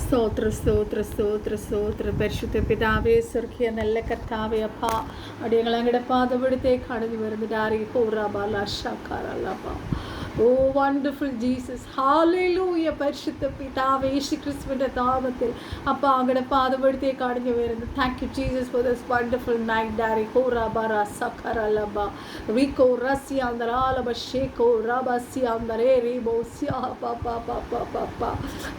സ്തോത്ര സ്തോത്ര സ്തോത്ര സ്തോത്ര പരിശുദ്ധ പിതാവേ സ്വർഗീയ നല്ല കർത്താവേ അപ്പാ അടിയങ്ങൾ അങ്ങയുടെ പാദപീഠത്തേക്ക് കടന്നു വരുന്നത് ആരി ഹോറാബാലാ ഓ വണ്ടർഫുൾ ജീസസ് ഹാലേലൂയ പരിശുദ്ധ പിതാവേ യേശു ക്രിസ്തുവിൻ്റെ നാമത്തിൽ അപ്പാ അങ്ങയുടെ പാദപീഠത്തേക്ക് കടന്നു വരുന്നത് thank you Jesus for this wonderful night ഡാരി ഹോറാബാറാ സഖറലബ റിക്കോ റസിയാന്തറാലബ ഷേക്കോ റബസിയാന്തരേ റിബോസിയാ പാപ്പാ പാപ്പാ പാപ്പാ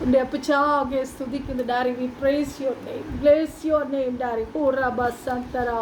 എൻ്റെ അപ്പച്ചാകെ സ്തുതിക്കുന്നു ഡാരി we praise your name bless your name ഡാരി ഹോറാബ സന്തറ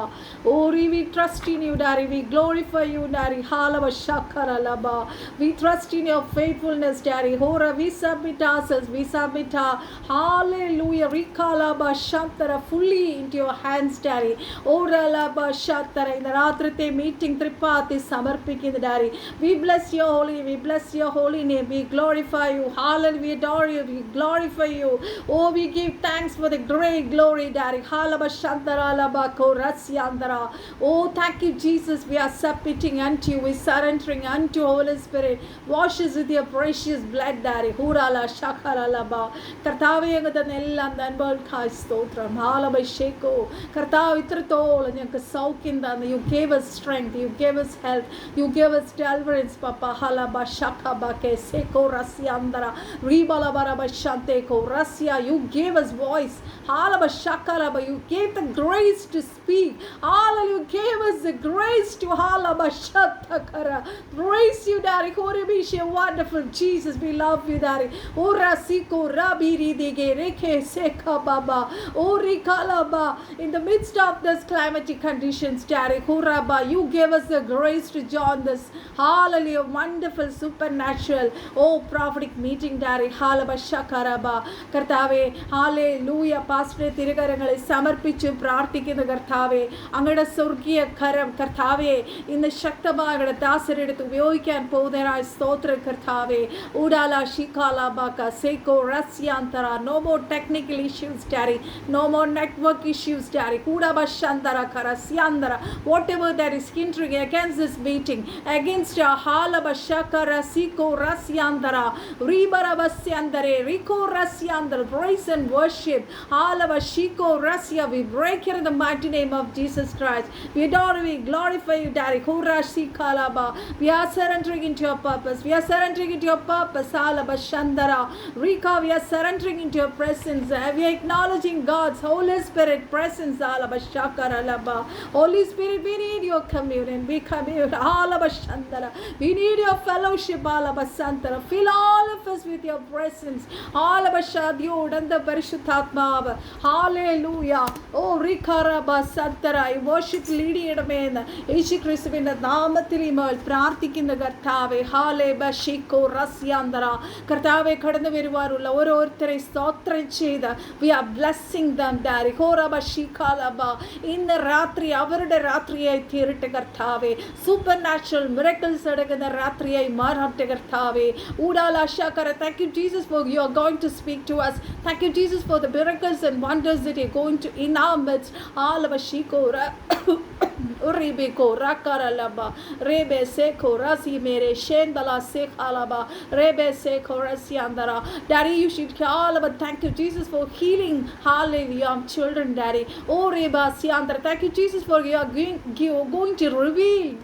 ഓറി വി ട്രസ്റ്റ് ഇൻ യു ഡാരി വി ഗ്ലോറിഫൈ യു ഡാരി ഹാലബ ഷഖറലബ we trust in your faithfulness, Daddy. Hora, we submit ourselves. We submit our hallelujah. Rikalaba Shantara fully into your hands, Daddy. Ora Laba Shantara in the Ratrate meeting Tripati Samarpikin, Daddy. We bless your holy, we bless your holy name. We glorify you. Hallelujah. We adore you. We glorify you. Oh, we give thanks for the great glory, Daddy. Halaba Shantara Laba Korasiandara. Oh, thank you, Jesus. We are submitting unto you. We are surrendering unto Holy Spirit. Wash us with your precious blood, Daddy. Hurala Shakaralaba. Kartave Yagadan Elan Danbal Kai Stotram. Halaba Sheko. Kartav Itratol and Yakasaukindan. You gave us strength. You gave us health. You gave us deliverance, Papa. Halaba Shakabake. Seko Rasiandara. Ribalabaraba Shanteko. Rasia. You gave us voice. Halaba Shakaraba. You gave the grace to speak. Hallelujah. You gave us the grace to Halaba Shatakara. Praise you, Daddy. Wonderful Jesus, we love you, Daddy. Ora Siko Rabiri Dege Reke Seka Baba. Ori Kalaba. In the midst of this climatic conditions, Daddy, Huraba, you gave us the grace to join this hallelujah, wonderful supernatural, oh prophetic meeting, Daddy. Halaba Shakaraba. Kartave, hallelujah. Pastor Tirigarangale Samarpichu Prartikina Kartave. Angada Surgiya Karam Kartave. In the Shaktabagada Tasiri to Vyoikan Podera. Stotra Kartave, Udala Shikala Baka, Seko Rasyantara, no more technical issues, Daddy, no more network issues, Daddy, Kudaba Shantara Karasyandara, whatever that is hindering against this meeting, against your Halaba Shakara, Siko Rasyandara, Ribarabasandare, Riko Rasyandara, praise and worship, Halaba Shiko Rasya, we break here in the mighty name of Jesus Christ. We adore you, we glorify you, Daddy, Hura Shikalaba, we are surrendering into your purpose. We are surrendering into your purpose. Halaba Shandara. Rika, we are surrendering into your presence. We are acknowledging God's Holy Spirit presence. Halaba Shakara Laba. Holy Spirit, we need your communion. We commune. Halaba Shandara. We need your fellowship. Halaba Santara. Fill all of us with your presence. Halaba Shadyod and the Parishutatma. Hallelujah. Oh, Rika Rabba Santara. I worship Lady Edamen. Ishi Christopher in the Namatilimal. Prartik in the Gartave. Haleba Shiko Rasyandara. Kartave Kadana Virvarula Orotare Sotra Cheda. We are blessing them, Daddy. Horaba Shikalaba. In the Ratri, Avarada Ratri, Thirite Kartave. Supernatural miracles are in the Ratri, Marhate Kartave. Udala Shakara. Thank you, Jesus, for you are going to speak to us. Thank you, Jesus, for the miracles and wonders that you're going to in our midst. Halaba Shiko Uribiko Rakaralaba. Rebe Seko Rasi Mere Shendala Sekhalaba Rebe Seko Rasiandara. Daddy, you should call about thank you, Jesus, for healing. Hallelujah, children, Daddy. Oh Reba Siandara. Thank you, Jesus, for you are going to reveal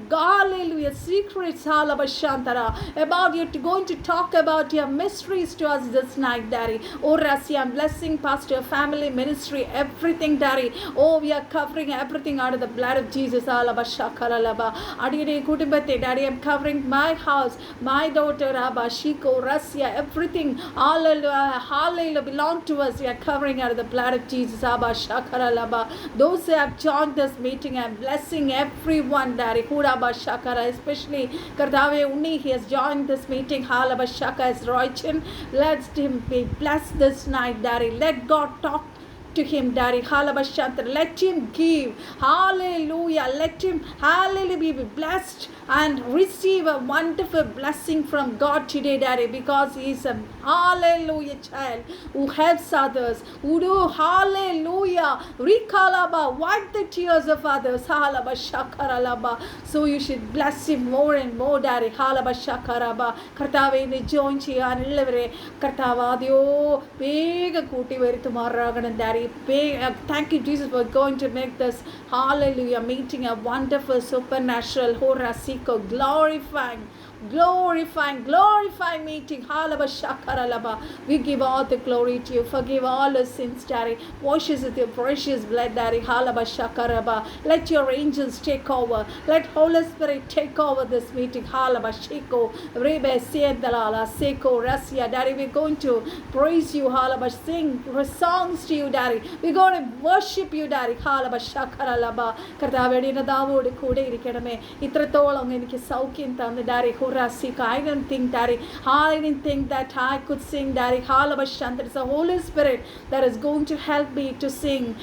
hallelujah secrets Halaba Shantara about you going to talk about your mysteries to us this night, Daddy. Oh Rasi, I'm blessing Pastor, family, ministry, everything, Daddy. Oh, we are covering everything out of the blood of Jesus. Halaba Shakaralaba. Adire Kudibate, Daddy, I'm covering my house, my daughter, Abba, Shiko, Rasya, everything, hallelujah, hallelujah, belong to us. We are covering out of the blood of Jesus, Abba, Shakaralaba. Those who have joined this meeting, I'm blessing everyone, Daddy, Hudaba, Shakara, especially Kardave Uni, he has joined this meeting, Halaba, Shaka, as Roichin. Let him be blessed this night, Daddy. Let God talk to him, Daddy. Let him give. Hallelujah. Let him, hallelujah, be blessed and receive a wonderful blessing from God today, Daddy, because he is a, hallelujah, child who helps others, who do, hallelujah, Rikalaba, wipe the tears of others. Halaba shakaralaba. So you should bless him more and more, Daddy. Halaba shakaraba. Kartave join cheyanullavare Kartavadio bega kuti verithumaragana, Daddy. Thank you, Jesus, for going to make this, hallelujah, meeting a wonderful supernatural horasiko glorifying meeting. Halaba shakaralaba. We give all the glory to you. Forgive all the sins, Daddy. Wash us with your precious blood, Daddy. Halaba shakaraba. Let your angels take over. Let Holy Spirit take over this meeting. Halaba shiko rebe siedalala seko rasia, Daddy. We're going to praise you. Halaba, sing songs to you, Daddy. We're going to worship you, Daddy. Halaba shakaralaba. Kartavedi nadavode kude irikadame. Itratolam eniki saukyam thannu, Daddy. I didn't think, Daddy. I didn't think that I could sing, Daddy. Halabashan. There is a Holy Spirit that is going to help me to sing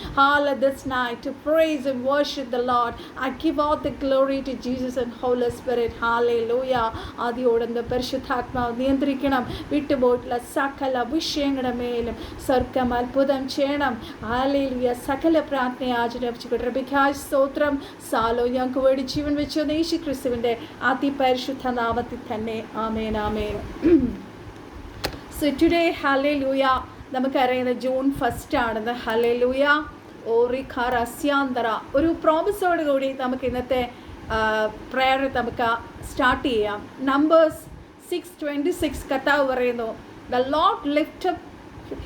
this night, to praise and worship the Lord. I give all the glory to Jesus and Holy Spirit. Hallelujah. Adiyodanda Parishuthatma Niyantrikanam Vittupoyittulla Sakala Vishayangala Melum Sarkam Adbudam Cheyanam. Hallelujah. Sakala Prarthana Ajanappichikkotte. Rabbikai Stotram. Salo ഞങ്ങൾക്ക് വേണ്ടി ജീവൻ വെച്ച യേശു ക്രിസ്തുവിന്റെ അതിപരിശുദ്ധ നാമത്തിൽ തന്നെ. Amen, ആമേൻ. So today, hallelujah, നമുക്കറിയുന്ന June 1 ആണെന്ന്. hallelujah, ഓറിഖാരസ്യാന്തര ഒരു പ്രോമിസോട് കൂടി നമുക്ക് ഇന്നത്തെ പ്രയർ നമുക്ക് സ്റ്റാർട്ട് ചെയ്യാം. Numbers 6:26 കർത്താവ് പറയുന്നു, The Lord lift up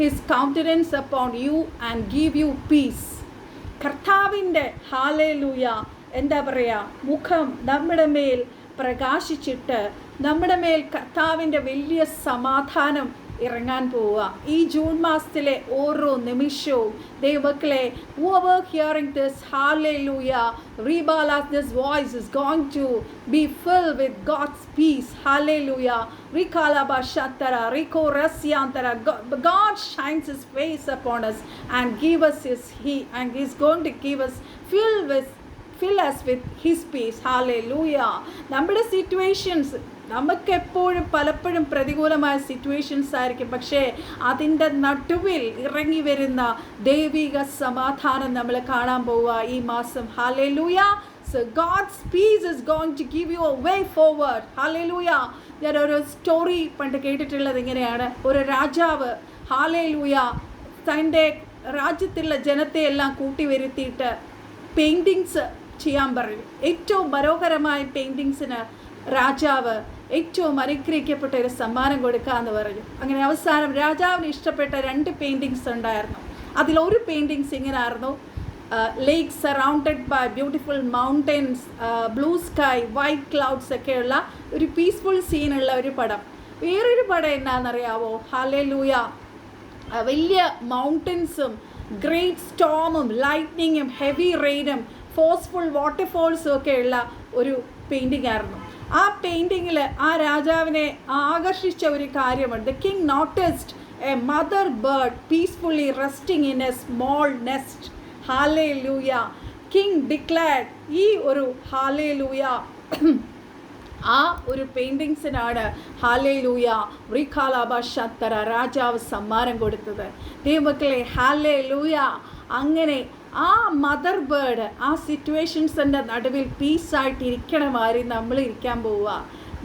his countenance upon you and give you peace. കർത്താവിൻ്റെ hallelujah എന്താ പറയുക, മുഖം നമ്മുടെ മേൽ പ്രകാശിച്ചിട്ട് നമ്മുടെ മേൽ കർത്താവിൻ്റെ വലിയ സമാധാനം ഇറങ്ങാൻ പോവുക. ഈ ജൂൺ മാസത്തിലെ ഓരോ നിമിഷവും ദൈവമക്കളെ, whoever hearing this, hallelujah, Ribala, this voice is going to be filled with God's peace. Hallelujah. Rikalaba Shatara, Riko Rasyantara. God shines his face upon us and give us and he's going to give us fill us with his peace. Hallelujah. നമ്മുടെ situations നമുക്കെപ്പോഴും പലപ്പോഴും പ്രതികൂലമായ situations ആയിരിക്കും, പക്ഷേ അതിൻ്റെ നടുവിൽ ഇറങ്ങി വരുന്ന ദൈവിക സമാധാനം നമ്മൾ കാണാൻ പോവുക ഈ മാസം. Hallelujah. So God's peace is going to give you a way forward. Hallelujah. ഞാനൊരു സ്റ്റോറി പണ്ട് കേട്ടിട്ടുള്ളത് ഇങ്ങനെയാണ്. ഒരു രാജാവ് hallelujah തൻ്റെ രാജ്യത്തുള്ള ജനത്തെ എല്ലാം കൂട്ടി വരുത്തിയിട്ട് പെയിൻറ്റിങ്സ് ചെയ്യാൻ പറഞ്ഞു. ഏറ്റവും മനോഹരമായ പെയിൻറ്റിങ്സിന് രാജാവ് ഏറ്റവും അനുഗ്രഹിക്കപ്പെട്ട ഒരു സമ്മാനം കൊടുക്കാമെന്ന് പറഞ്ഞു. അങ്ങനെ അവസാനം രാജാവിന് ഇഷ്ടപ്പെട്ട 2 പെയിൻറ്റിങ്സ് ഉണ്ടായിരുന്നു. അതിലൊരു പെയിൻറ്റിങ്സ് ഇങ്ങനായിരുന്നു, lake surrounded by beautiful mountains, blue sky, white clouds ഒക്കെയുള്ള ഒരു പീസ്ഫുൾ സീനുള്ള ഒരു പടം. വേറൊരു പടം എന്നാണെന്നറിയാവോ? ഹല്ലേലൂയ, വലിയ മൗണ്ടൻസും ഗ്രേറ്റ് സ്റ്റോമും ലൈറ്റ്നിങ്ങും ഹെവി റെയിനും ഫോഴ്സ്ഫുൾ വാട്ടർഫോൾസും ഒക്കെയുള്ള ഒരു പെയിൻറ്റിംഗ് ആയിരുന്നു. ആ പെയിൻറ്റിങ്ങിൽ ആ രാജാവിനെ ആകർഷിച്ച ഒരു കാര്യമുണ്ട്. The king noticed a mother bird peacefully resting in a small nest. Hallelujah. King declared, ഈ ഒരു hallelujah ആ ഒരു പെയിൻറ്റിങ്സിനാണ് hallelujah റിഖാലാബ ശത്തര രാജാവ് സമ്മാനം കൊടുത്തത്. ദൈവമക്കളെ, hallelujah, അങ്ങനെ ആ മദർ ബേർഡ് ആ സിറ്റുവേഷൻസിൻ്റെ നടുവിൽ പീസായിട്ട് ഇരിക്കണമാതിരി നമ്മൾ ഇരിക്കാൻ പോവുക.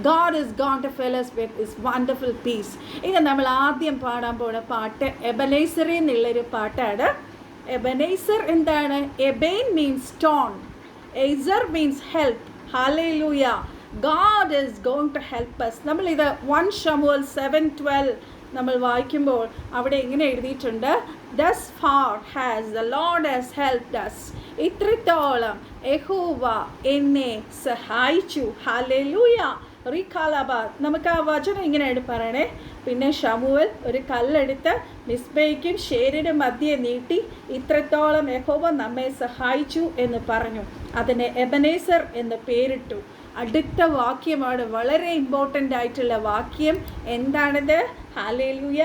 God is going to fill us with his wonderful peace. ഇനി നമ്മൾ ആദ്യം പാടാൻ പോകുന്ന പാട്ട് എബനേസറിൽ നിന്നുള്ളൊരു പാട്ടാണ്. എബനേസർ എന്താണ്? Eben means stone, ezer means help. hallelujah. God is going to help us. നമ്മളിത് 1 Samuel 7:12 നമ്മൾ വായിക്കുമ്പോൾ അവിടെ ഇങ്ങനെ എഴുതിയിട്ടുണ്ട്, Thus far has the Lord has helped us. ഇത്രത്തോളം യഹോവ എന്നെ സഹായിച്ചു. ഹല്ലേലൂയ. റിഖാലാബ. നമുക്ക് ആ വചനം ഇങ്ങനെയാണ് പറയണേ. പിന്നെ ശമൂവേൽ ഒരു കല്ലെടുത്ത് മിസ്ബയ്ക്കും ഷേരിനും മധ്യേ നീട്ടി, ഇത്രത്തോളം യഹോവ നമ്മെ സഹായിച്ചു എന്ന് പറഞ്ഞു. അതിന് എബനേസർ എന്ന് പേരിട്ടു. അടുത്ത വാക്യമാണ് വളരെ ഇമ്പോർട്ടൻ്റ് ആയിട്ടുള്ള വാക്യം. എന്താണിത്? ഹല്ലേലൂയ.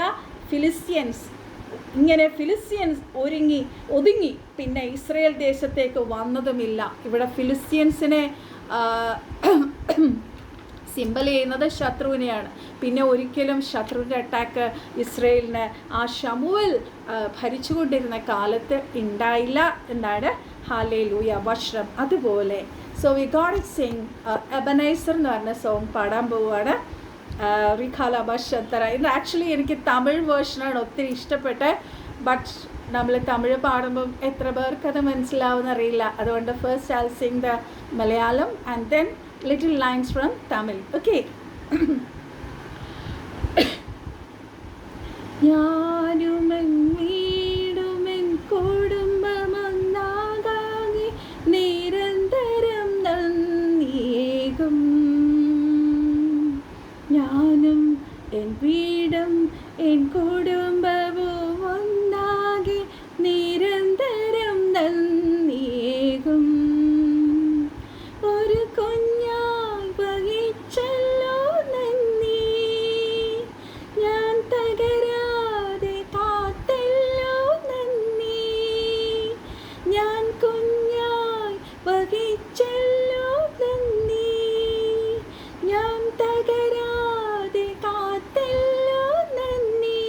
ഫിലിസ്ത്യൻസ് ഇങ്ങനെ ഫിലിസ്തീൻസ് ഒതുങ്ങി പിന്നെ ഇസ്രയേൽ ദേശത്തേക്ക് വന്നതുമില്ല. ഇവിടെ ഫിലിസ്തീൻസിനെ സിംബൽ ചെയ്യുന്നത് ശത്രുവിനെയാണ്. പിന്നെ ഒരിക്കലും ശത്രുവിൻ്റെ അറ്റാക്ക് ഇസ്രയേലിന് ആ ശമൂവേൽ ഭരിച്ചുകൊണ്ടിരുന്ന കാലത്ത് ഉണ്ടായില്ല എന്നാണ് ഹല്ലേലൂയ വചനം. അതുപോലെ so we got it Singh Ebenezer എന്ന് പറഞ്ഞ സോങ് പാടാൻ പോവുകയാണ്. റിഖാല ബഷത്തറ. ഇത് ആക്ച്വലി എനിക്ക് തമിഴ് വേർഷനാണ് ഒത്തിരി ഇഷ്ടപ്പെട്ടത്. ബട്ട് നമ്മൾ തമിഴ് പാടുമ്പം എത്ര പേർക്ക് അത് മനസ്സിലാവുമെന്ന് അറിയില്ല. അതുകൊണ്ട് first I will Singh the Malayalam and then little lines from Tamil. Okay. ഞാനുമെൻ വീടുമെൻ കുടുംബമൊന്നാകെ നിരന്തരം നന്ദിയേകും. ഞാനും എൻ വീടും എൻ കുടുംബവും ഒന്നാകെ നിരന്തരം നന്ദിയേകും. ഒരു കുഞ്ഞായി വഹിച്ചല്ലോ നന്ദി, ഞാൻ തകരാതെ കാത്തല്ലോ നന്ദി. ഞാൻ കുഞ്ഞായി വഹിച്ചല്ലോ നന്ദി, ഞാൻ തകരാതെ കാത്തല്ലോ നന്ദി.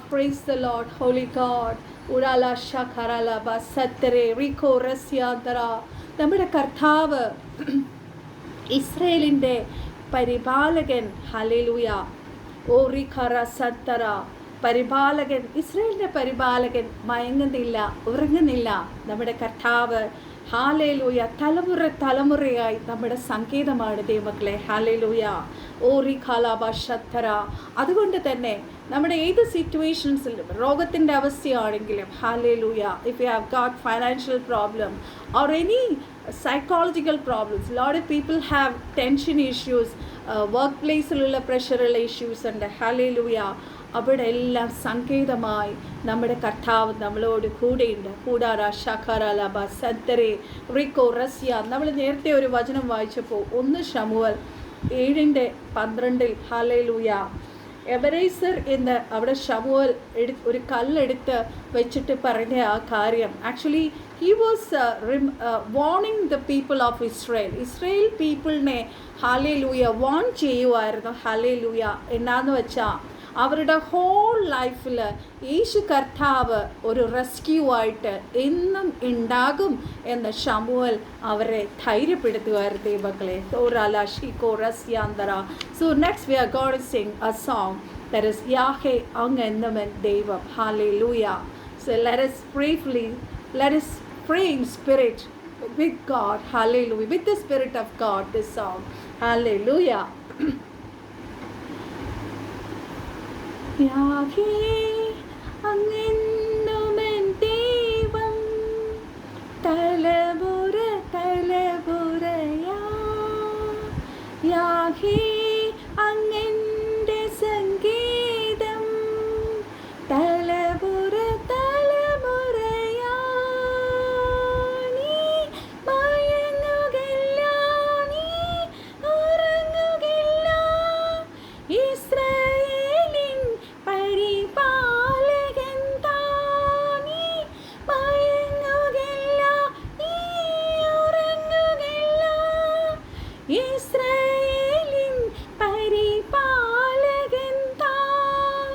Praise the Lord, Holy God. Urala shakarala basatere rico rasyantara. നമ്മുടെ കർത്താവ് ഇസ്രയേലിൻ്റെ പരിപാലകൻ. ഹല്ലേലൂയ. ഓറിഖറ സത്തറ. പരിപാലകൻ, ഇസ്രയേലിൻ്റെ പരിപാലകൻ മയങ്ങുന്നില്ല, ഉറങ്ങുന്നില്ല. നമ്മുടെ കർത്താവ് ഹാലേലൂയ തലമുറ തലമുറയായി നമ്മുടെ സങ്കേതമാണ് ദൈവമക്കളെ. ഹാലേലൂയ. ഓറി ഖാലാബ ഷത്തറ. അതുകൊണ്ട് തന്നെ നമ്മുടെ ഏത് സിറ്റുവേഷൻസിലും, രോഗത്തിൻ്റെ അവസ്ഥയാണെങ്കിലും, hallelujah, if you have got financial problem or any psychological problems, a lot of people have tension issues, workplaceലുള്ള പ്രഷറുള്ള ഇഷ്യൂസ് ഉണ്ട്. ഹല്ലേലൂയ. അവിടെ എല്ലാം സങ്കേതമായി നമ്മുടെ കർത്താവ് നമ്മളോട് കൂടെയുണ്ട്. കൂടാറ ഷഖറലബ സദ്ദരെ റിക്കോ റസ്യ. നമ്മൾ നേരത്തെ ഒരു വചനം വായിച്ചപ്പോൾ 1 ശമൂവേൽ 7:12 ഹല്ലേലൂയ. എബരേസർ എന്ന് അവിടെ ശമൂവേൽ ഒരു കല്ലെടുത്ത് വെച്ചിട്ട് പറഞ്ഞ ആ കാര്യം, actually he was warning the people of Israel. Israel പീപ്പിളിനെ ഹല്ലേലൂയ വാൺ ചെയ്യുമായിരുന്നു. ഹല്ലേലൂയ. എന്നാന്ന് വെച്ചാൽ അവരുടെ ഹോൾ ലൈഫിൽ യേശു കർത്താവ് ഒരു റെസ്ക്യൂ ആയിട്ട് എന്നും ഉണ്ടാകും എന്ന് ശമൂവേൽ അവരെ ധൈര്യപ്പെടുത്തുമായിരുന്നു ദൈവങ്ങളെ. തോറാല ഷീക്കോ റസ്യാന്തറ. So next we are going to sing a song that is യാഹേ അങ്ങ് എന്നുമൻ ദൈവം. Hallelujah. So let us pray in spirit with God. Hallelujah. With the spirit of God, this song. Hallelujah. യാഹേ അങ്ങെന്നുമെൻ ദൈവം തലമുറ തലമുറയാ. യാഹേ അങ്ങെൻ്റെ സംഗീതം തലമുറ തലമുറയാ. നീ മയങ്ങുകില്ല, നീ ഉറങ്ങുകില്ല. ഇസ്രായേലിൻ പരിപാലകൻ താൻ. നീ മയങ്ങുകില്ല, നീ ഉറങ്ങുകില്ല. ഇസ്രായേലിൻ പരിപാലകൻ താൻ.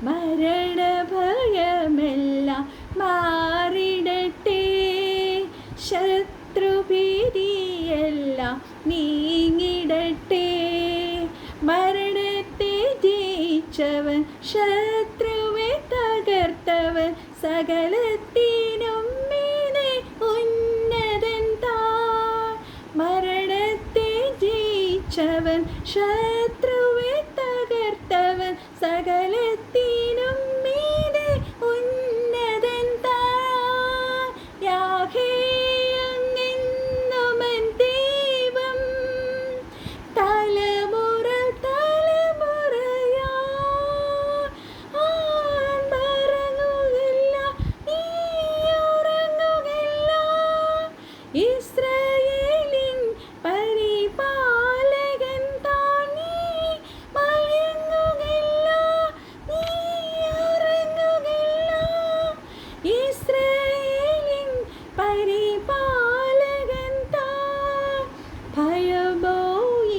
മരണഭയമെല്ലാം മാറിടട്ടെ, ശത്രുഭീതിയെല്ലാം നീങ്ങിടട്ടെ. മരണത്തെ ജയിച്ചവൻ, ശത്രുവെ തകർത്തവൻ, സകലത്തിനും മീതെ ഉന്നതൻ താൻ. മരണത്തെ ജയിച്ചവൻ, ശത്രുവെ തകർത്തവൻ, സകലത്തിനും മീതെ ഉന്നതൻ താൻ. യാഹേ അങ്ങെന്നുമൻ ദൈവം തലമുറ തലമുറയാ. മറങ്ങുകില്ല, നീ ഉറങ്ങുകില്ല. ഇസ്രായേലിൻ പരിപാലകൻ താൻ. നീ മയങ്ങുകില്ല, നീ ഉറങ്ങുകില്ല. ഇസ്രായേലിൻ പരിപാലകൻ താൻ. ഭയമോ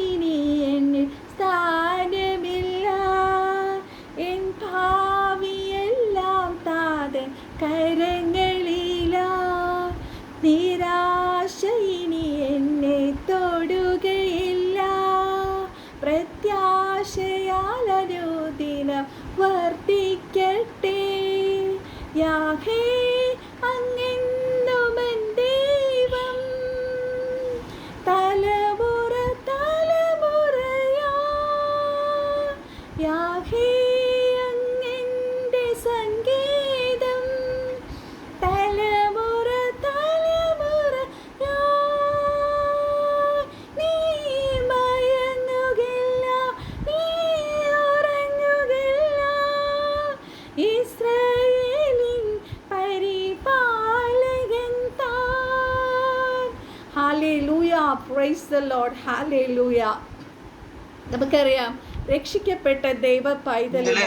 ഇനി എന്നിൽ സ്ഥാനമില്ല, എൻ ഭാവിയെല്ലാം താതൻ കരങ്ങളില. നിരാശ ഇനി എന്നെ തൊടുകയില്ല, പ്രത്യാശയാൽ അനുദിനം വർദ്ധിക്കട്ടെ. യാഹേ അങ്ങെന്നുമൻ ദൈവം തലമുറ തലമുറയാ. യാഹേ അങ്ങെൻ്റെ സംഗീതം തലമുറ തലമുറയാ. നീ മയങ്ങുകില്ല, നീ ഉറങ്ങുകില്ല. ഇസ്രായേലിൻ പരിപാലകൻ താൻ. Hallelujah. Praise the Lord. Hallelujah. നമുക്കറിയാം രക്ഷിക്കപ്പെട്ട ദൈവ പൈതലിനെ.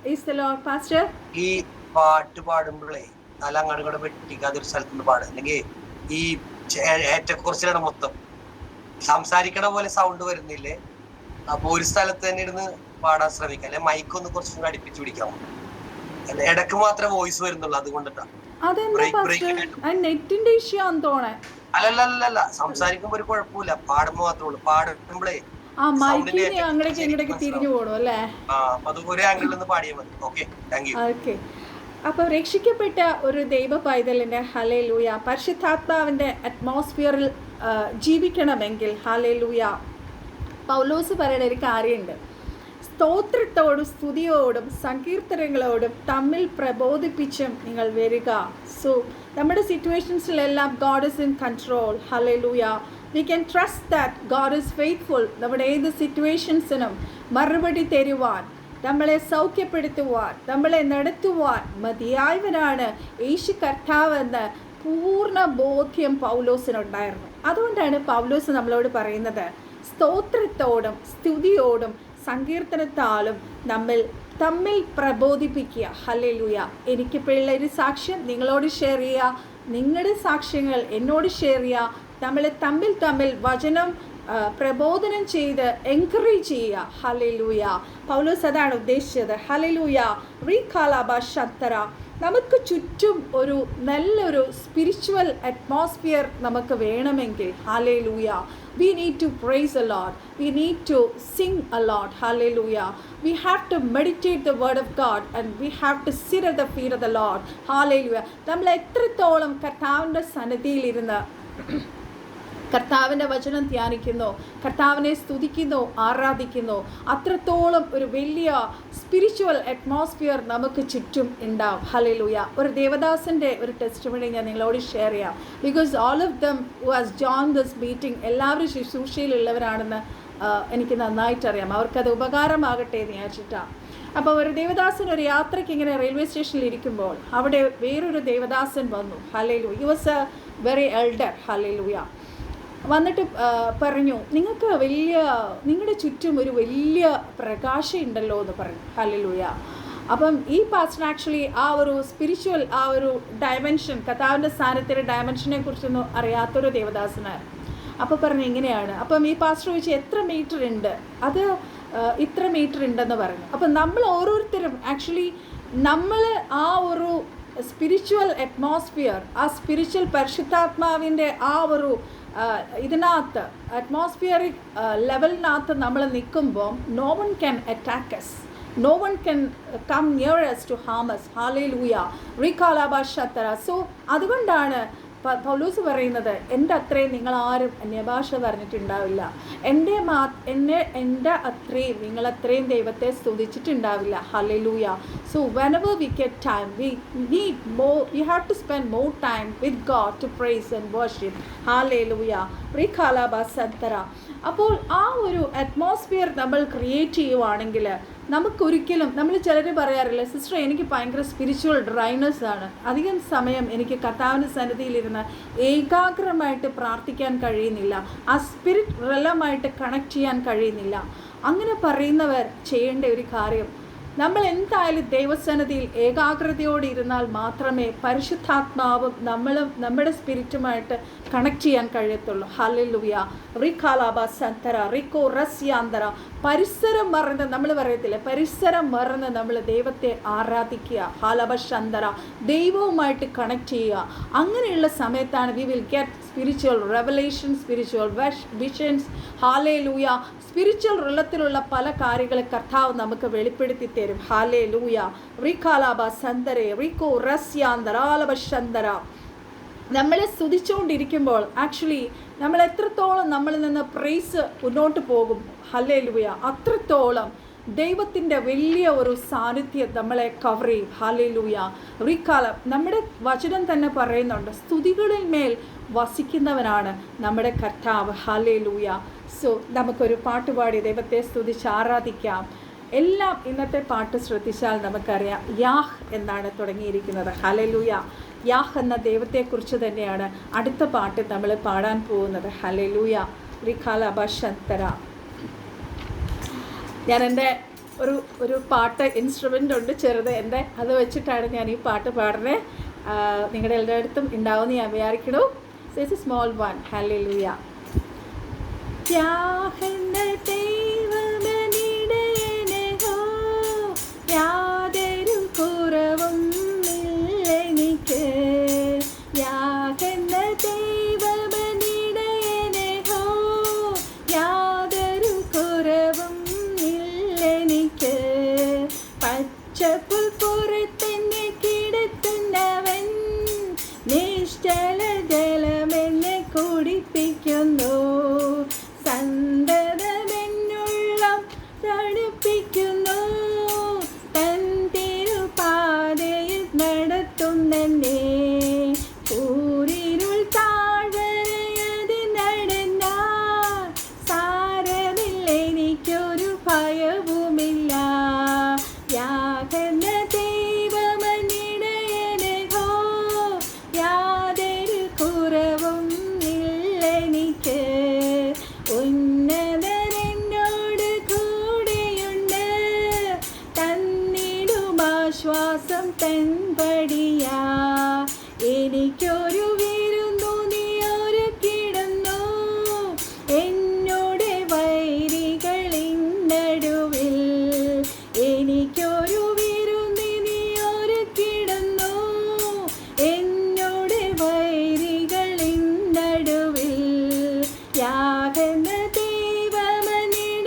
Praise the Lord pastor. ഈ പാട്ട് പാടുമ്പോഴേ തല അങ്ങോട്ട് വെട്ടിക്കാതെ ഒരു സ്ഥലത്തുനിന്ന് പാടുക, അല്ലെങ്കിൽ ഈ ഏറ്റക്കുറച്ചിലാണ് മൊത്തം. സംസാരിക്കണ പോലെ സൗണ്ട് വരുന്നില്ലേ? അപ്പൊ ഒരു സ്ഥലത്ത് തന്നെ ഇരുന്ന് പാടാൻ ശ്രമിക്കാം, അല്ലെ മൈക്കൊന്ന് കുറച്ചും കൂടി അടുപ്പിച്ച് പിടിക്കാം. ഇടക്ക് മാത്രമേ വോയിസ് വരുന്നുള്ളൂ, അതുകൊണ്ടിട്ടാ. നെറ്റിന്റെ ഇഷ്യൂ ആണെന്ന് തോന്നേ. അല്ലല്ല, സംസാരിക്കുമ്പോ ഒരു കുഴപ്പമില്ല, പാടുമ്പോ മാത്രമേ ഉള്ളൂ. പാടുമ്പോഴേ തിരിഞ്ഞു പോകണം അല്ലേ? ഒരു ആംഗിളിൽ നിന്ന് പാടിയാൽ മതി. ഓക്കെ. അപ്പൊ രക്ഷിക്കപ്പെട്ട ഒരു ദൈവ പൈതലിന്റെ ഹല്ലേലൂയ പരിശുദ്ധാത്മാവിന്റെ അറ്റ്മോസ്ഫിയറിൽ ജീവിക്കണമെങ്കിൽ ഹല്ലേലൂയ പൗലോസ് പറയുന്ന ഒരു കാര്യമുണ്ട്. സ്തോത്രത്തോടും സ്തുതിയോടും സങ്കീർത്തനങ്ങളോടും തമ്മിൽ പ്രബോധിപ്പിച്ചും നിങ്ങൾ വരിക. സോ നമ്മുടെ സിറ്റുവേഷൻസിലെല്ലാം God is in control. Hallelujah. We can trust that God is faithful. നമ്മുടെ ഏത് സിറ്റുവേഷൻസിനും മറുപടി തരുവാൻ, നമ്മളെ സൗഖ്യപ്പെടുത്തുവാൻ, നമ്മളെ നടത്തുവാൻ മതിയായവനാണ് യേശു കർത്താവെന്ന് പൂർണ്ണ ബോധ്യം പൗലോസിനുണ്ടായിരുന്നു. അതുകൊണ്ടാണ് പൗലോസ് നമ്മളോട് പറയുന്നത് സ്തോത്രത്തോടും സ്തുതിയോടും സങ്കീർത്തനത്താലും തമ്മിൽ പ്രബോധിപ്പിക്കുക. ഹല്ലേലൂയ. എനിക്കിപ്പോൾ ഉള്ളൊരു സാക്ഷ്യം നിങ്ങളോട് ഷെയർ ചെയ്യുക, നിങ്ങളുടെ സാക്ഷ്യങ്ങൾ എന്നോട് ഷെയർ ചെയ്യുക. നമ്മളെ തമ്മിൽ വചനം പ്രബോധനം ചെയ്ത് എൻകറേജ് ചെയ്യുക. ഹല്ലേലൂയ. പൗലോസ് അതാണ് ഉദ്ദേശിച്ചത്. ഹല്ലേലൂയ. റീകാലാബാശത്തറ. നമുക്ക് ചുറ്റും ഒരു നല്ലൊരു സ്പിരിച്വൽ അറ്റ്മോസ്ഫിയർ നമുക്ക് വേണമെങ്കിൽ hallelujah we need to praise a lot, we need to sing a lot. Hallelujah. We have to meditate the word of God and we have to sit at the feet of the Lord. Hallelujah. നമ്മൾ എത്രത്തോളം കർത്താവിൻ്റെ സന്നിധിയിൽ ഇരുന്ന് കർത്താവിൻ്റെ വചനം ധ്യാനിക്കുന്നു, കർത്താവിനെ സ്തുതിക്കുന്നു, ആരാധിക്കുന്നു, അത്രത്തോളം ഒരു വലിയ സ്പിരിച്വൽ അറ്റ്മോസ്ഫിയർ നമുക്ക് ചുറ്റും ഉണ്ടാവും. ഹല്ലേലൂയ. ഒരു ദേവദാസൻ്റെ ഒരു ടെസ്റ്റിമണി ഞാൻ നിങ്ങളോട് ഷെയർ ചെയ്യാം. Because all of them who has join this meeting എല്ലാവരും ശുശ്രൂഷയിലുള്ളവരാണെന്ന് എനിക്ക് നന്നായിട്ടറിയാം. അവർക്കത് ഉപകാരമാകട്ടെ എന്ന് വിചാരിച്ചിട്ടാണ്. അപ്പോൾ ഒരു ദേവദാസൻ ഒരു യാത്രയ്ക്ക് ഇങ്ങനെ റെയിൽവേ സ്റ്റേഷനിൽ ഇരിക്കുമ്പോൾ അവിടെ വേറൊരു ദേവദാസൻ വന്നു. Hallelujah. He was A very elder. Hallelujah. വന്നിട്ട് പറഞ്ഞു, നിങ്ങളുടെ ചുറ്റും ഒരു വലിയ പ്രകാശം ഉണ്ടല്ലോ എന്ന് പറഞ്ഞു. ഹല്ലേലൂയ. അപ്പം ഈ പാസ്റ്റർ ആക്ച്വലി ആ ഒരു സ്പിരിച്വൽ ആ ഒരു ഡയമെൻഷൻ, കർത്താവിൻ്റെ സ്ഥാനത്തിൻ്റെ ഡയമെൻഷനെ കുറിച്ചൊന്നും അറിയാത്തൊരു ദേവദാസനായിരുന്നു. അപ്പോൾ പറഞ്ഞു ഇങ്ങനെയാണ്. അപ്പം ഈ പാസ്റ്റർ ചോദിച്ചു എത്ര മീറ്റർ ഉണ്ട്? അത് ഇത്ര മീറ്റർ ഉണ്ടെന്ന് പറഞ്ഞു. അപ്പം നമ്മൾ ഓരോരുത്തരും ആക്ച്വലി നമ്മൾ ആ ഒരു സ്പിരിച്വൽ അറ്റ്മോസ്ഫിയർ, ആ സ്പിരിച്വൽ പരിശുദ്ധാത്മാവിൻ്റെ ആ ഒരു ഇതിനകത്ത് അറ്റ്മോസ്ഫിയറിക് ലെവലിനകത്ത് നമ്മൾ നിൽക്കുമ്പോൾ no one can attack us, no one can come near us to harm us. Hallelujah. Rikalabashatara. So അതുകൊണ്ടാണ് പൗലോസ് പറയുന്നത് എൻ്റെ അത്രയും നിങ്ങളാരും അന്യഭാഷ പറഞ്ഞിട്ടുണ്ടാവില്ല, എൻ്റെ അത്രയും നിങ്ങളത്രയും ദൈവത്തെ സ്തുതിച്ചിട്ടുണ്ടാവില്ല. Hallelujah. So whenever we get time, we have to spend more time with God to praise and worship. Hallelujah. Rikalabasantara. അപ്പോൾ ആ ഒരു അറ്റ്മോസ്ഫിയർ നമ്മൾ ക്രിയേറ്റ് ചെയ്യുവാണെങ്കിൽ നമുക്കൊരിക്കലും, നമ്മൾ ചിലർ പറയാറില്ല സിസ്റ്റർ എനിക്ക് ഭയങ്കര സ്പിരിച്വൽ ഡ്രൈനസ് ആണ്, അധികം സമയം എനിക്ക് കർത്താവിൻ്റെ സന്നിധിയിലിരുന്ന് ഏകാഗ്രമായിട്ട് പ്രാർത്ഥിക്കാൻ കഴിയുന്നില്ല, ആ സ്പിരിറ്റ് റെലമായിട്ട് കണക്ട് ചെയ്യാൻ കഴിയുന്നില്ല. അങ്ങനെ പറയുന്നവർ ചെയ്യേണ്ട ഒരു കാര്യം, നമ്മൾ എന്തായാലും ദൈവസന്നിധിയിൽ ഏകാഗ്രതയോടെ ഇരുന്നാൽ മാത്രമേ പരിശുദ്ധാത്മാവും നമ്മളും നമ്മുടെ സ്പിരിറ്റുമായിട്ട് കണക്ട് ചെയ്യാൻ കഴിയത്തുള്ളൂ. ഹല്ലേലൂയ. റിഖാലാബാസന്തര റിക്കോ റസ്യാന്തര. പരിസരം മറന്ന്, നമ്മൾ പറയത്തില്ലേ പരിസരം മറന്ന് നമ്മൾ ദൈവത്തെ ആരാധിക്കുക. ഹാലബശന്തര. ദൈവവുമായിട്ട് കണക്ട് ചെയ്യുക. അങ്ങനെയുള്ള സമയത്താണ് we will get spiritual revelation, spiritual visions. Hallelujah. Spiritual റിലത്തിലുള്ള പല കാര്യങ്ങൾ കർത്താവ് നമുക്ക് വെളിപ്പെടുത്തി തരും. ഹാലേലൂയ. റിഖാലാബസന്തരെ റിക്കോ റസ്യാന്തരാലബശന്തര. നമ്മളെ സ്തുതിച്ചുകൊണ്ടിരിക്കുമ്പോൾ ആക്ച്വലി നമ്മൾ എത്രത്തോളം നമ്മളിൽ നിന്ന് പ്രൈസ് മുന്നോട്ട് പോകും, ഹല്ലേലൂയ, അത്രത്തോളം ദൈവത്തിൻ്റെ വലിയ ഒരു സാന്നിധ്യം നമ്മളെ കവർ ചെയ്യും. ഹല്ലേലൂയ. റിക്കാലം നമ്മുടെ വചനം തന്നെ പറയുന്നുണ്ട്, സ്തുതികളിൽ മേൽ വസിക്കുന്നവനാണ് നമ്മുടെ കർത്താവ്. ഹല്ലേലൂയ. സോ നമുക്കൊരു പാട്ടുപാടി ദൈവത്തെ സ്തുതിച്ച് ആരാധിക്കാം. എല്ലാം ഇന്നത്തെ പാട്ട് ശ്രദ്ധിച്ചാൽ നമുക്കറിയാം യാഹ് എന്നാണ് തുടങ്ങിയിരിക്കുന്നത്. ഹല്ലേലൂയ. യാഹ് എന്ന ദൈവത്തെക്കുറിച്ച് തന്നെയാണ് അടുത്ത പാട്ട് നമ്മൾ പാടാൻ പോകുന്നത്. ഹല്ലേലൂയ. റിഖാലബശന്തര. ഞാൻ എൻ്റെ ഒരു പാട്ട് ഇൻസ്ട്രുമെൻ്റ് ഉണ്ട് ചെറുത് എൻ്റെ, അത് വെച്ചിട്ടാണ് ഞാൻ ഈ പാട്ട് പാടുന്നത്. നിങ്ങളുടെ എല്ലായിടത്തും ഉണ്ടാവുമെന്ന് ഞാൻ വിചാരിക്കണു. It's a small one. Hallelujah. യാതൊരു കുറവും ആശ്വാസം തൻപടിയാ. എനിക്കൊരു വിരുന്നു നീ ഒരുക്കിടുന്നു എന്നോട് വൈരികളിൻ നടുവിൽ. എനിക്കൊരു വിരുന്ന് നീ ഒരുക്കിടുന്നു എന്നോട് വൈരികളിൻ നടുവിൽ. യാഗന്ന ദൈവമനിടയനകോ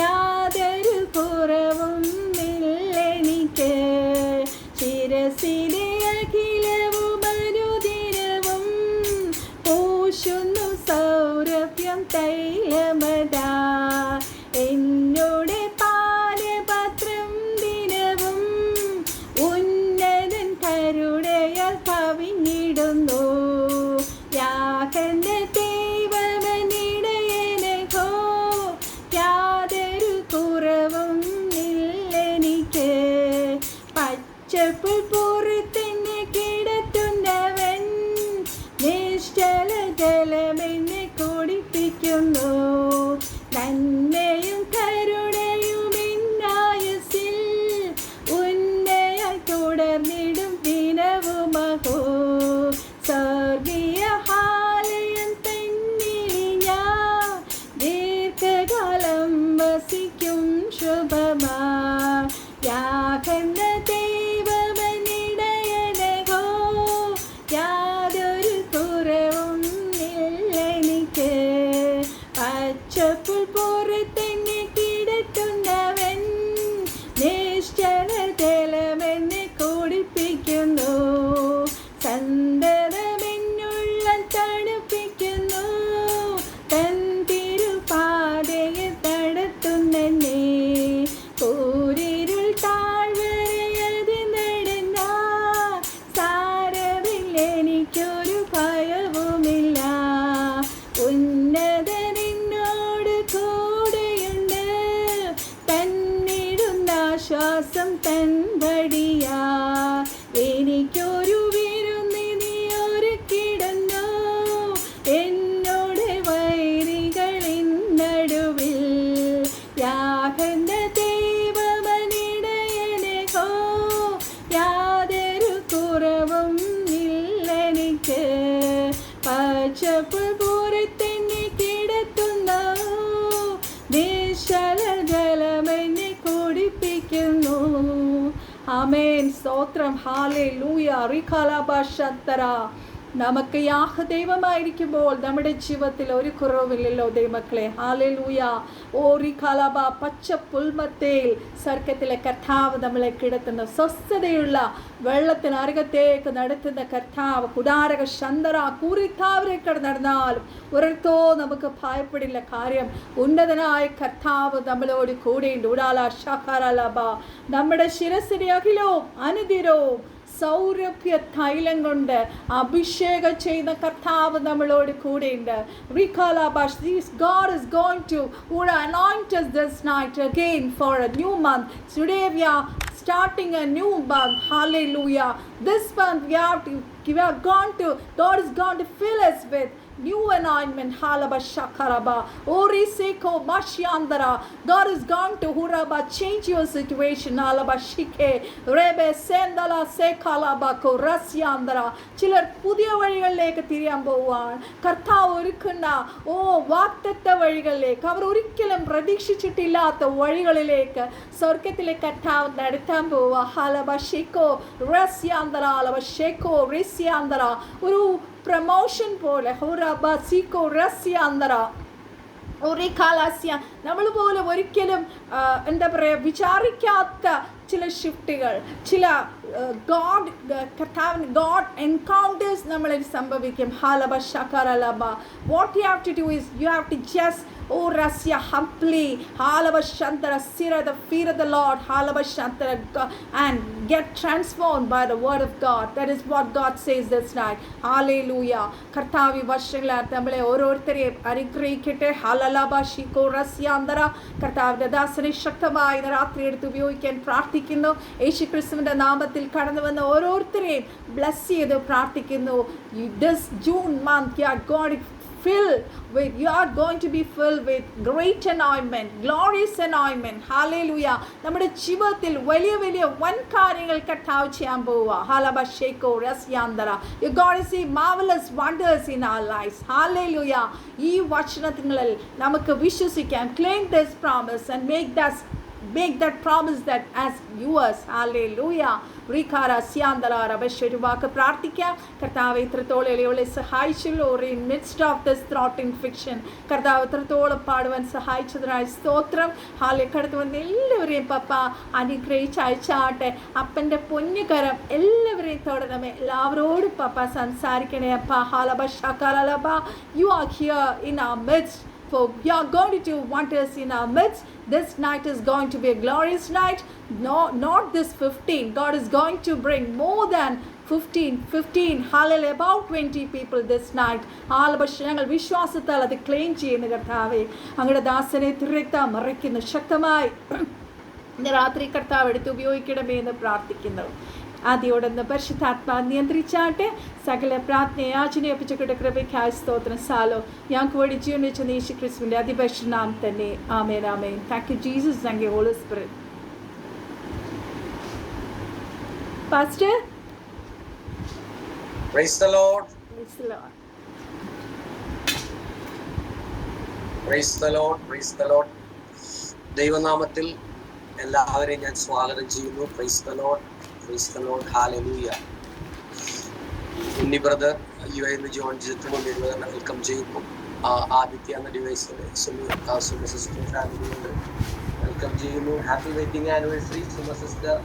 യാതൊരു കുറവും ഇല്ലെനിക്ക്. ശിരസിലെ അഖിലവും അനുദിനവും പൂശുന്നു സൗരഭ്യം തൈലമതാ. എന്നോട് പാനപാത്രം ദിനവും ഉന്നതൻ കരുണയാൽ കവിഞ്ഞിടുന്നു. യാഗന്ന ദൈവമനിടയനകോ യാതൊരു കുറവും ഇല്ലെനിക്ക്. പച്ചപ്പുൽ പുറത്തെന്നെ കിടത്തുന്നവൻ നിശ്ചല ജലമെന്നെ കുടിപ്പിക്കുന്നു. നന്മയും കരുണയും എന്നായുസിൽ ഉന്നയായി തുടർന്നിടും ദിനവുമഹോ. സ്വർഗീയ ആലയം തന്നിൽ ഞാൻ ദീർഘകാലം വസിക്കും ശുഭമാ. യാഗന്ന ദൈവമനിടയനകോ യാതൊരു കുറവും ഇല്ലെനിക്ക്. പച്ചപ്പുൽ പുറത്തെന്നെ കിടത്തുന്നവൻ നിശ്ചല ജലമെന്നെ കുടിപ്പിക്കുന്നു. സന്തതമെന്നുള്ള തണുപ്പിക്കുന്നു. തൻ തിരുപാതയിൽ നടത്തുന്നെന്നെ. കൂരിരുൾ താഴ്വരയത് നടന്ന സാരമില്ലെനിക്കൊരു ഭയവുമില്ല. ഉന്നതനെന്നോട് കൂടെയുണ്ട്. തന്നിടുന്ന ആശ്വാസം തൻപടിയാ. എനിക്കൊരു വിരുന്ന് നീ ഒരുക്കിടുന്നു എന്നോട് വൈരികളിൻ നടുവിൽ. യാഗന്ന ദൈവമനിടയനകോ യാതൊരു കുറവും ഇല്ലെനിക്ക്. പച്ചപ്പുൽ പുറത്തെന്നെ കിടത്തുന്നു നിശ്ചല ജലമെന്നെ കുടിപ്പിക്കുന്നു. ആമേൻ. സ്തോത്രം. ഹല്ലേലൂയ. റിഖാലാബാശന്തര. നമുക്ക് യാഹ ദൈവമായിരിക്കുമ്പോൾ നമ്മുടെ ജീവിതത്തിൽ ഒരു കുറവില്ലല്ലോ ദൈവമക്കളെ. ഹല്ലേലൂയ. ഓ റിഖാലാബ. പച്ച പുൽമത്തേൽ സ്വർഗത്തിലെ കർത്താവ് നമ്മളെ കിടത്തുന്ന സ്വസ്ഥതയുള്ള വെള്ളത്തിന് അരികത്തേക്ക് നടത്തുന്ന കർത്താവ്. കുടാരക ശന്തര കൂറിക്കാവരേക്കട നടന്നാലും ഒരിടത്തോ നമുക്ക് ഭയപ്പെടില്ല. കാര്യം ഉന്നതനായ കർത്താവ് നമ്മളോട് കൂടെയുണ്ട്. ഉടാല ഷാഖാരലബ. നമ്മുടെ ശിരസിനെ അഖിലവും അനുദിനവും സൗരഭ്യ തൈലം കൊണ്ട് അഭിഷേകം ചെയ്യുന്ന കർത്താവ് നമ്മളോട് കൂടെയുണ്ട്. God is going to anoint us this night again for a new month. Today we are starting a new month. Hallelujah. This month God is going to fill us with new anointment. Halaba shakaraba oriseko mashyandara. God is going to huraba change your situation. Halaba shike rebe sendala sekalaba korasyandara. ചിലർ പുതിയ വഴികളിലേക്ക് തിരിയാൻ പോവാൻ കർത്താവ് ഒരുക്കുന്ന വാഗ്ദത്ത വഴികളിലേക്ക്, അവർ ഒരിക്കലും പ്രതീക്ഷിച്ചിട്ടില്ലാത്ത വഴികളിലേക്ക് സ്വർഗത്തിലെ കർത്താവ് നടത്താൻ പോവുക. ഹലബ ഷെക്കോ റസ്യാന്തര ഹലബ ഷെക്കോ റിസ്യാന്തര. ഒരു പ്രമോഷൻ പോലെ ഹുറബസിക്കോ റസ്യാന്തര ഒറിഖാലാസ്യ. നമ്മൾ പോലും ഒരിക്കലും എന്താ പറയുക വിചാരിക്കാത്ത ചില ഷിഫ്റ്റുകൾ, ചില God encounters നമ്മളിൽ സംഭവിക്കും. ഹലബ ഷക്കറലബ. What you have to do is you have to just rasya humbly halaba shantara sit at the feet of the Lord halaba shantara and get transformed by the word of God. That is what God says this night. Hallelujah. കർത്താവ് വർഷങ്ങളായി നമ്മളെ ഓരോരുത്തരെയും അനുഗ്രഹിക്കട്ടെ. ഹലലബ ഷിക്കോ റസ്യാന്തര. കർത്താവിന്റെ ദാസനെ ശക്തമായി രാത്രി എടുത്ത് ഉപയോഗിക്കാൻ പ്രാർത്ഥിക്കുന്നു. യേശു ക്രിസ്തുവിന്റെ നാമത്തിൽ കടന്നു വന്ന ഓരോരുത്തരെയും ബ്ലസ് ചെയ്ത് പ്രാർത്ഥിക്കുന്നു. This June month, God you are going to be filled with great anointment, glorious anointment. Hallelujah. നമ്മുടെ ജീവിതത്തിൽ വലിയ വലിയ വൻ കാര്യങ്ങൾ കർത്താവ് ചെയ്യാൻ പോവുക. ഹലബഷേക്കോ രസ്യാന്തര. You're going to see marvelous wonders in our lives. Hallelujah. ഈ വചനങ്ങളിൽ നമുക്ക് വിശ്വസിക്കാം. Claim this promise and make that promise that as yours. Hallelujah. റിഖാര സ്യാന്തലാര ബഷൊരു വാക്ക് പ്രാർത്ഥിക്കാം. കർത്താവ് ഇത്രത്തോളം എളിയോളെ സഹായിച്ചല്ലോ. In midst of this throat infection കർത്താവ് ഇത്രത്തോളം പാടുവാൻ സഹായിച്ചതിനായി സ്തോത്രം. ഹാലെ കടന്നു വന്ന് എല്ലാവരെയും പപ്പ അനുഗ്രഹിച്ച് അയച്ചാട്ടെ. അപ്പൻ്റെ പൊന്നുകരം എല്ലാവരെയും തൊടണമേ. എല്ലാവരോടും പപ്പ സംസാരിക്കണേ അപ്പ. ഹാലബ you are here in our midst. For you are going to do wonders in our midst. This night is going to be a glorious night. No, not this 15. God is going to bring more than 15. Hallelujah. About 20 people this night. Hallelujah. ഞങ്ങൾ വിശ്വാസത്താൽ അത് claim ചെയ്യുന്ന കർത്താവേ, അങ്ങയുടെ ദാസനെ തിരക്ത മറയ്ക്കുന്നു ശക്തമായി ഇന്ന് രാത്രി കർത്താവ് എടുത്ത് ഉപയോഗിക്കണമേ എന്ന് പ്രാർത്ഥിക്കുന്നു. ആദ്യോടൊന്ന് പരിശുദ്ധാത്മാ നിയന്ത്രിച്ചാട്ടെ. സകല പ്രാർത്ഥന യാചനയെ ഒപ്പിച്ചുകിട്ട കൃപയ്ക്കായി സ്തോത്രം. സാലോ ഞങ്ങൾക്ക് വേണ്ടി ജീവൻ വെച്ച യേശു ക്രിസ്തുവിന്റെ അതിപരിശുദ്ധ നാമം തന്നെ. Amen amen. Thank you Jesus. Thank you Holy Spirit. Pastor. Praise the Lord. Praise the Lord. Praise the Lord. Praise the Lord. ദൈവനാമത്തിൽ എല്ലാവരെയും ഞാൻ സ്വാഗതം ചെയ്യുന്നു. Praise the Lord. Praise the Lord. Hallelujah. Unni brother U എന്ന് John ജിത്തും welcome ചെയ്യുന്നു. ആദിത്യ എന്ന device sister ഫാമിലിയുണ്ട്. Welcome ചെയ്യുന്നു. Happy wedding anniversary Suma sister.